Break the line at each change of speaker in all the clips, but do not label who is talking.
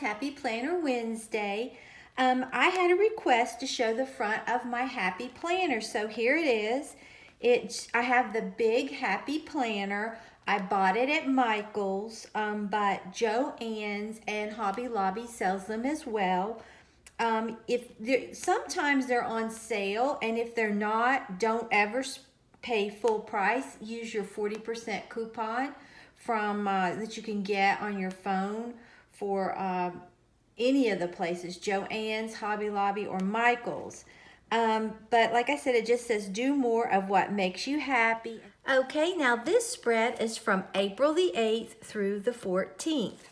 Happy Planner Wednesday. I had a request to show the front of my Happy Planner, so here it is. I have the big Happy Planner. I bought it at Michael's, but Joann's and Hobby Lobby sells them as well. Sometimes they're on sale, and if they're not, don't ever pay full price. Use your 40% coupon from that you can get on your phone for any of the places, Joann's, Hobby Lobby, or Michael's. But like I said, it just says do more of what makes you happy. Okay, now this spread is from April the 8th through the 14th.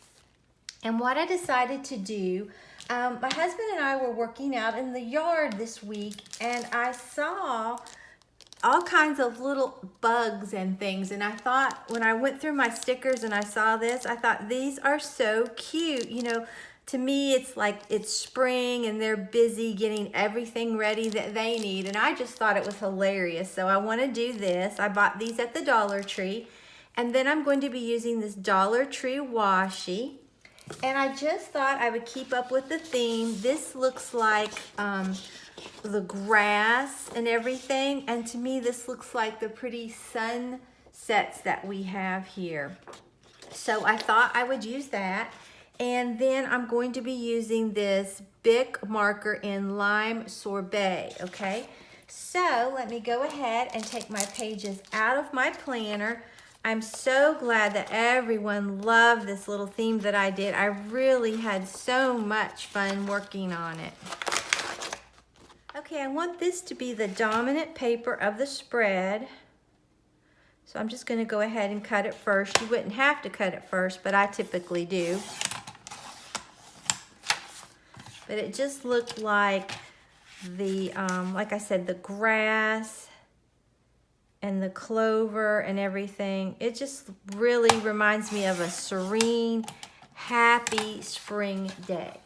And what I decided to do, my husband and I were working out in the yard this week, and I saw all kinds of little bugs and things, and I thought, when I went through my stickers and I saw this, I thought these are so cute. You know, to me it's like it's spring and they're busy getting everything ready that they need, and I just thought it was hilarious. So I want to do this. I bought these at the Dollar Tree, and then I'm going to be using this Dollar Tree washi. And I just thought I would keep up with the theme. This looks like the grass and everything. And to me, this looks like the pretty sunsets that we have here. So I thought I would use that. And then I'm going to be using this Bic marker in Lime Sorbet, okay? So let me go ahead and take my pages out of my planner. I'm so glad that everyone loved this little theme that I did. I really had so much fun working on it. Okay, I want this to be the dominant paper of the spread. So I'm just going to go ahead and cut it first. You wouldn't have to cut it first, but I typically do. But it just looked like the, like I said, the grass and the clover and everything. It just really reminds me of a serene, happy spring day.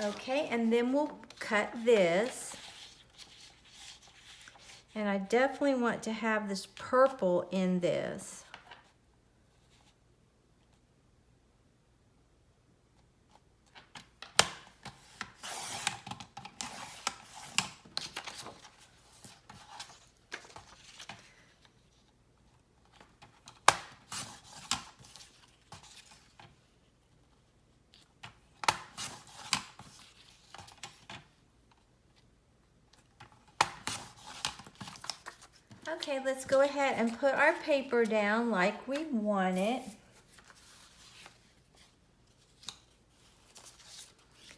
Okay, and then we'll cut this. And I definitely want to have this purple in this. Okay, let's go ahead and put our paper down like we want it.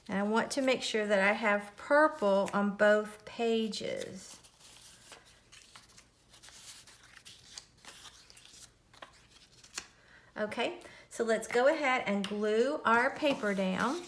And I want to make sure that I have purple on both pages. Okay, so let's go ahead and glue our paper down.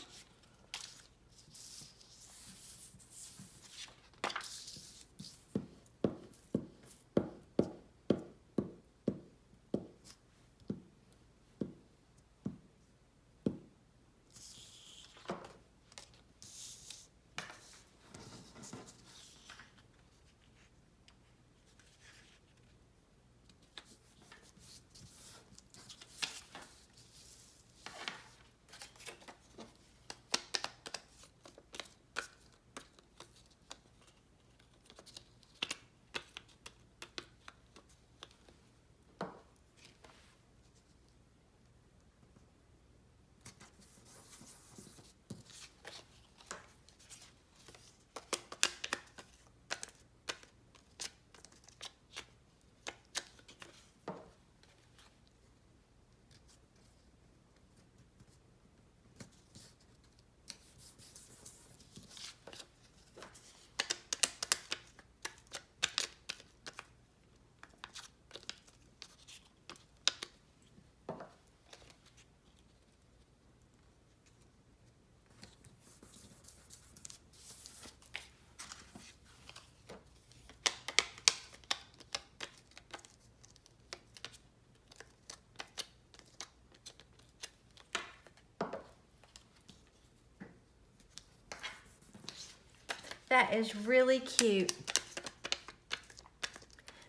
That is really cute.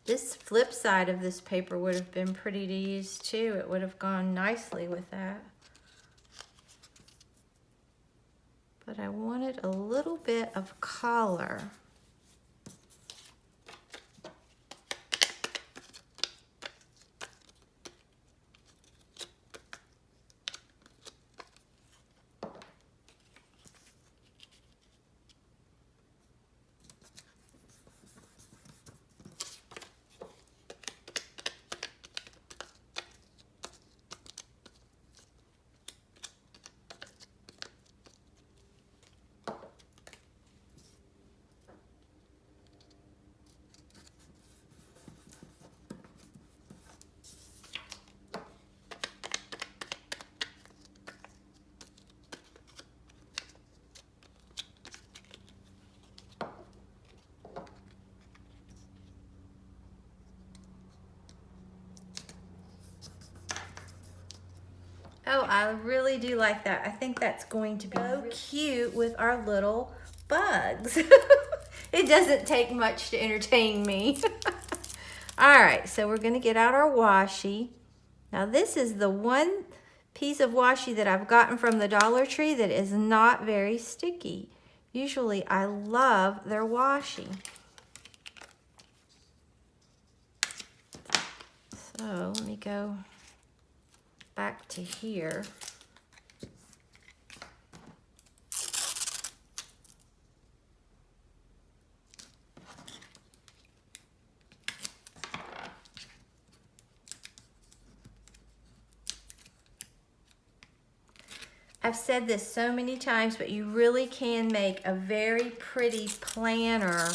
This flip side of this paper would have been pretty to use too. It would have gone nicely with that. But I wanted a little bit of color. Oh, I really do like that. I think that's going to be so cute with our little bugs. It doesn't take much to entertain me. All right, so we're gonna get out our washi. Now this is the one piece of washi that I've gotten from the Dollar Tree that is not very sticky. Usually I love their washi. So let me go back to here. I've said this so many times, but you really can make a very pretty planner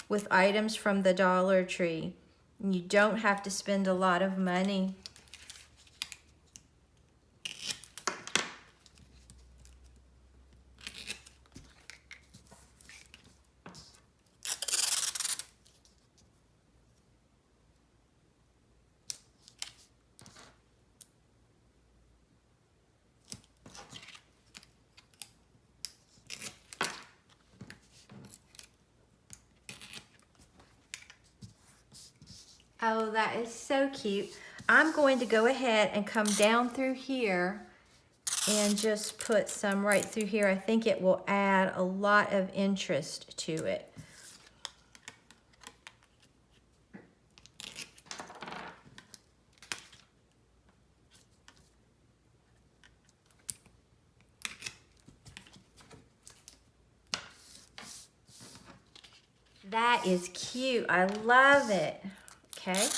with items from the Dollar Tree. And you don't have to spend a lot of money. Oh, that is so cute. I'm going to go ahead and come down through here and just put some right through here. I think it will add a lot of interest to it. That is cute. I love it. Okay.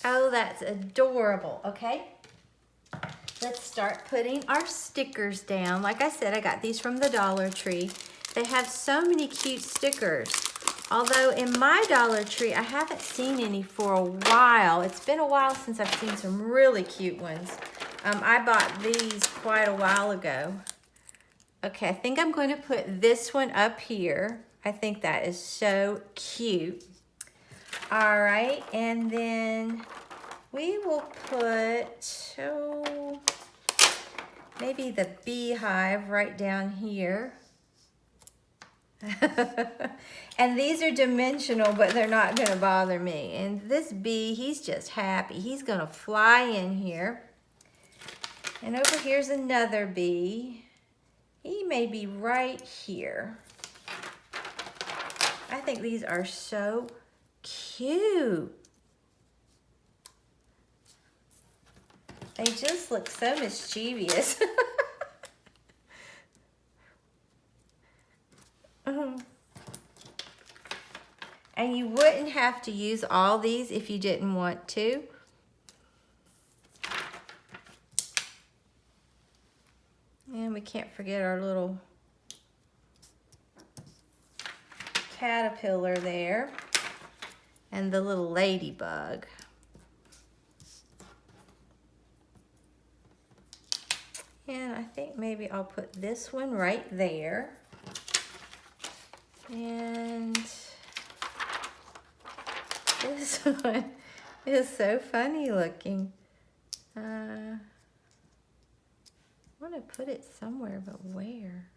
Oh, that's adorable. Okay, let's start putting our stickers down. Like I said, I got these from the Dollar Tree. They have so many cute stickers. Although in my Dollar Tree, I haven't seen any for a while. It's been a while since I've seen some really cute ones. I bought these quite a while ago. Okay, I think I'm going to put this one up here. I think that is so cute. All right, and then we will put, oh, maybe the beehive right down here. And these are dimensional, but they're not gonna bother me. And this bee, he's just happy. He's gonna fly in here. And over here's another bee. He may be right here. I think these are so cute. They just look so mischievous. And you wouldn't have to use all these if you didn't want to. And we can't forget our little caterpillar there. And the little ladybug. And I think maybe I'll put this one right there. And this one is so funny looking. I want to put it somewhere, but where?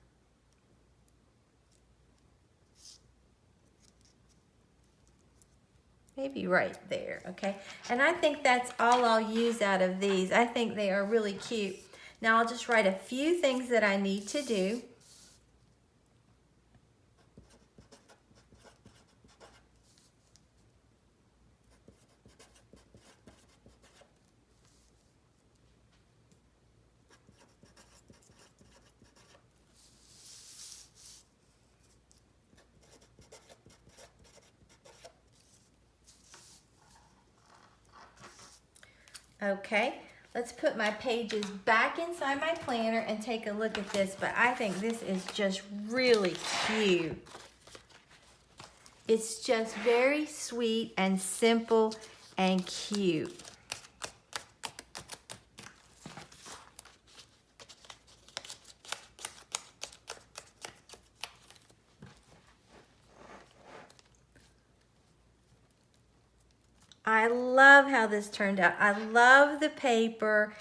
Maybe right there, okay? And I think that's all I'll use out of these. I think they are really cute. Now I'll just write a few things that I need to do. Okay, let's put my pages back inside my planner and take a look at this, but I think this is just really cute. It's just very sweet and simple and cute. I love how this turned out. I love the paper.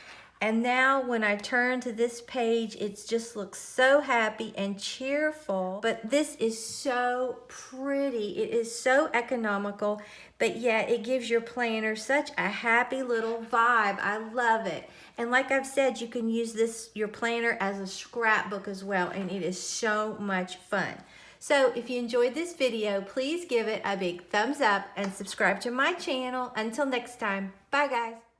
And now when I turn to this page, it just looks so happy and cheerful. But this is so pretty. It is so economical, but yet it gives your planner such a happy little vibe. I love it. And like I've said, you can use this, your planner, as a scrapbook as well. And it is so much fun. So if you enjoyed this video, please give it a big thumbs up and subscribe to my channel. Until next time, bye guys.